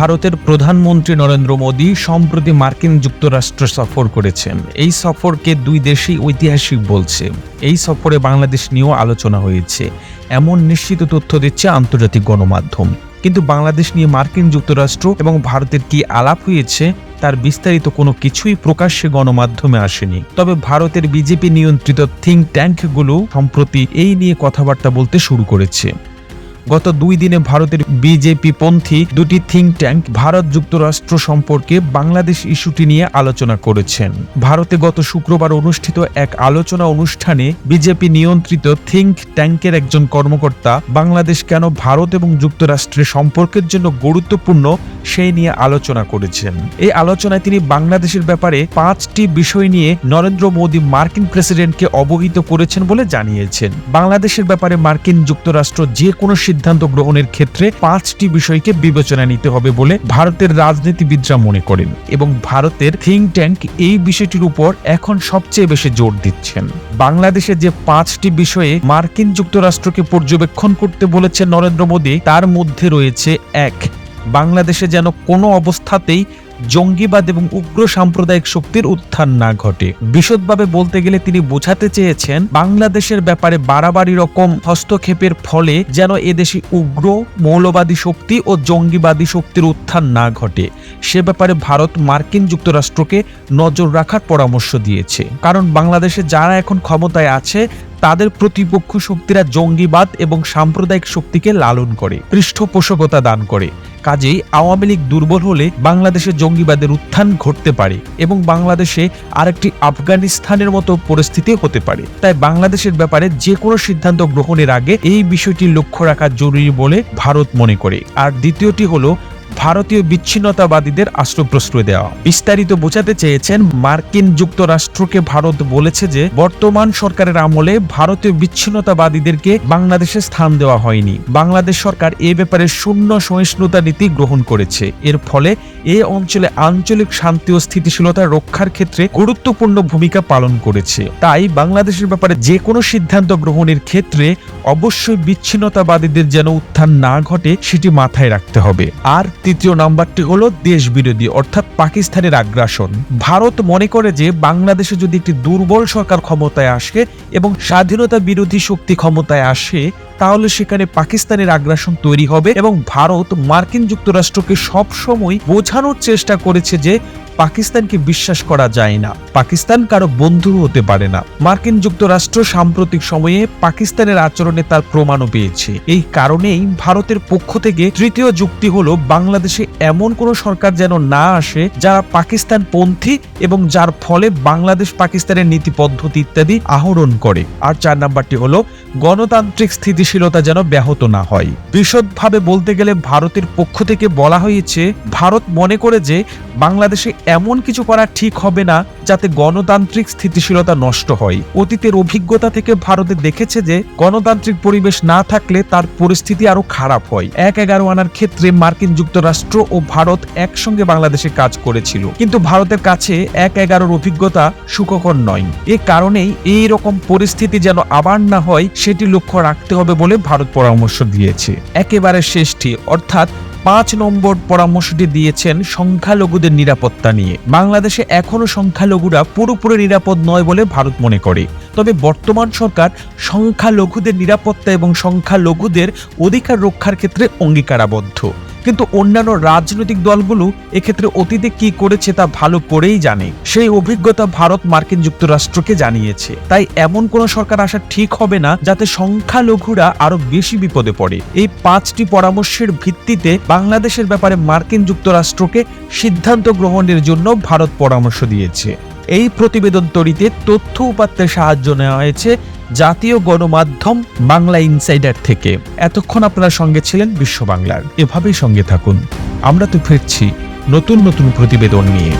ভারতের প্রধানমন্ত্রী নরেন্দ্র মোদী সম্প্রতি মার্কিন যুক্তরাষ্ট্র সফর করেছেন। এই সফরকে দুই দেশই ঐতিহাসিক বলছে। এই সফরে বাংলাদেশ নিয়েও আলোচনা হয়েছে, এমন নিশ্চিত তথ্য দিচ্ছে আন্তর্জাতিক গণমাধ্যম। কিন্তু বাংলাদেশ নিয়ে মার্কিন যুক্তরাষ্ট্র এবং ভারতের কি আলাপ হয়েছে তার বিস্তারিত কোনো কিছুই প্রকাশ্যে গণমাধ্যমে আসেনি। তবে ভারতের বিজেপি নিয়ন্ত্রিত থিঙ্ক ট্যাঙ্কগুলো সম্প্রতি এই নিয়ে কথাবার্তা বলতে শুরু করেছে। গত 2 দিনে ভারতের বিজেপি পন্থী দুটি থিঙ্ক ট্যাঙ্ক ভারত যুক্তরাষ্ট্র সম্পর্কে বাংলাদেশ ইস্যুটি নিয়ে আলোচনা করেছেন। ভারতে গত শুক্রবার অনুষ্ঠিত এক আলোচনা অনুষ্ঠানে বিজেপি নিয়ন্ত্রিত থিঙ্ক ট্যাঙ্কের একজন কর্মকর্তা বাংলাদেশ কেন ভারত এবং যুক্তরাষ্ট্রের সম্পর্কের জন্য গুরুত্বপূর্ণ সেই নিয়ে আলোচনা করেছেন। এই আলোচনায় তিনি বাংলাদেশের ব্যাপারে 5টি বিষয় নিয়ে নরেন্দ্র মোদী মার্কিন প্রেসিডেন্টকে অবহিত করেছেন বলে জানিয়েছেন। বাংলাদেশের ব্যাপারে মার্কিন যুক্তরাষ্ট্র যে কোনো সিদ্ধান্ত গ্রহণের ক্ষেত্রে 5টি বিষয়কে বিবেচনা নিতে হবে বলে ভারতের রাজনীতিবিদরা মনে করেন এবং ভারতের থিঙ্ক ট্যাঙ্ক এই বিষয়টির উপর এখন সবচেয়ে বেশি জোর দিচ্ছেন। বাংলাদেশে যে 5টি বিষয়ে মার্কিন যুক্তরাষ্ট্রকে পর্যবেক্ষণ করতে বলেছেন নরেন্দ্র মোদী, তার মধ্যে রয়েছে 1, বাংলাদেশে যেন কোনো অবস্থাতেই জঙ্গিবাদ এবং উগ্র সাম্প্রদায়িক শক্তির উত্থান না ঘটে। বিশদভাবে বলতে গেলে তিনি বোঝাতে চেয়েছেন বাংলাদেশের ব্যাপারে বাড়াবাড়ি রকম হস্তক্ষেপের ফলে যেন এদেশে উগ্র মৌলবাদী শক্তি ও জঙ্গিবাদী শক্তির উত্থান না ঘটে, সে ব্যাপারে ভারত মার্কিন যুক্তরাষ্ট্রকে নজর রাখার পরামর্শ দিয়েছে। কারণ বাংলাদেশে যারা এখন ক্ষমতায় আছে তাদের প্রতিপক্ষ শক্তিরা জঙ্গিবাদ এবং সাম্প্রদায়িক শক্তিকে লালন করে, পৃষ্ঠপোষকতা দান করে। কাজেই আওয়ামী লীগ দুর্বল হলে বাংলাদেশে জঙ্গিবাদের উত্থান ঘটতে পারে এবং বাংলাদেশে আরেকটি আফগানিস্তানের মতো পরিস্থিতি হতে পারে। তাই বাংলাদেশের ব্যাপারে যে কোনো সিদ্ধান্ত গ্রহণের আগে এই বিষয়টি লক্ষ্য রাখা জরুরি বলে ভারত মনে করে। আর দ্বিতীয়টি হলো ভারতীয় বিচ্ছিন্নতাবাদীদের আশ্রয় দেওয়া। বিস্তারিত বোঝাতে চেয়েছেন মার্কিন যুক্তরাষ্ট্রকে ভারত বলেছে যে বর্তমান সরকারের আমলে ভারতীয় বিচ্ছিন্নতাবাদীদেরকে বাংলাদেশে স্থান দেওয়া হয়নি। বাংলাদেশ সরকার এ ব্যাপারে শূন্য সহিষ্ণুতা নীতি গ্রহণ করেছে। এর ফলে এই অঞ্চলে আঞ্চলিক শান্তি ও স্থিতিশীলতা রক্ষার ক্ষেত্রে গুরুত্বপূর্ণ ভূমিকা পালন করেছে। তাই বাংলাদেশের ব্যাপারে যে কোনো সিদ্ধান্ত গ্রহণের ক্ষেত্রে অবশ্যই বিচ্ছিন্নতাবাদীদের যেন উত্থান না ঘটে সেটি মাথায় রাখতে হবে। আর তৃতীয় নাম্বারটি হলো দেশ বিরোধী অর্থাৎ পাকিস্তানের আগ্রাসন। ভারত মনে করে যে বাংলাদেশে যদি একটি দুর্বল সরকার ক্ষমতায় আসে এবং স্বাধীনতা বিরোধী শক্তি ক্ষমতায় আসে তাহলে সেখানে পাকিস্তানের আগ্রাসন তৈরি হবে এবং ভারত মার্কিন যুক্তরাষ্ট্রকে সবসময় বোঝানোর চেষ্টা করেছে যে পাকিস্তানকে বিশ্বাস করা যায় না, পাকিস্তান কারো বন্ধু হতে পারে না। মার্কিন যুক্তরাষ্ট্র সাম্প্রতিক সময়ে পাকিস্তানের আচরণে তার প্রমাণও পেয়েছে। এই কারণেই ভারতের পক্ষ থেকে তৃতীয় যুক্তি হলো বাংলাদেশে এমন কোনো সরকার যেন না আসে যারা পাকিস্তান পন্থী এবং যার ফলে বাংলাদেশ পাকিস্তানের নীতি পদ্ধতি ইত্যাদি আহরণ করে। আর 4 নাম্বারটি হলো গণতান্ত্রিক স্থিতিশীলতা যেন ব্যাহত না হয়। বিশদভাবে বলতে গেলে ভারতের পক্ষ থেকে বলা হয়েছে ভারত মনে করে যে বাংলাদেশে এমন কিছু করা ঠিক হবে না যাতে গণতান্ত্রিক স্থিতিশীলতা নষ্ট হয়। অতীতের অভিজ্ঞতা থেকে ভারতে দেখেছে যে গণতান্ত্রিক পরিবেশ না থাকলে তার পরিস্থিতি আরো খারাপ হয়। 1-11 আনার ক্ষেত্রে মার্কিন যুক্তরাষ্ট্র ও ভারত একসঙ্গে বাংলাদেশে কাজ করেছিল, কিন্তু ভারতের কাছে 1-11 অভিজ্ঞতা সুখকর নয়। এ কারণেই এই রকম পরিস্থিতি যেন আবার না হয় সেটি লক্ষ্য রাখতে হবে বলে ভারত পরামর্শ দিয়েছে। একেবারে শেষটি অর্থাৎ 5 নম্বর পরামর্শটি দিয়েছেন সংখ্যালঘুদের নিরাপত্তা নিয়ে। বাংলাদেশে এখনো সংখ্যালঘুরা পুরোপুরি নিরাপদ নয় বলে ভারত মনে করে। তবে বর্তমান সরকার সংখ্যালঘুদের নিরাপত্তা এবং সংখ্যালঘুদের অধিকার রক্ষার ক্ষেত্রে অঙ্গীকারাবদ্ধ। কিন্তু অন্যান্য রাজনৈতিক দলগুলো এক্ষেত্রে অতীতে কি করেছে তা ভালো করেই জানে। সেই অভিজ্ঞতা ভারত মার্কিন যুক্তরাষ্ট্রকে জানিয়েছে। তাই এমন কোন সরকার আসা ঠিক হবে না যাতে সংখ্যালঘুরা আরো বেশি বিপদে পড়ে। এই 5টি পরামর্শের ভিত্তিতে বাংলাদেশের ব্যাপারে মার্কিন যুক্তরাষ্ট্রকে সিদ্ধান্ত গ্রহণের জন্য ভারত পরামর্শ দিয়েছে। এই প্রতিবেদন তৈরিতে তথ্য উপাত্তের সাহায্য নেওয়া হয়েছে জাতীয় গণমাধ্যম বাংলা ইনসাইডার থেকে। এতক্ষণ আপনারা সঙ্গে ছিলেন বিশ্ব বাংলার। এভাবেই সঙ্গে থাকুন, আমরা তো ফিরছি নতুন নতুন প্রতিবেদন নিয়ে।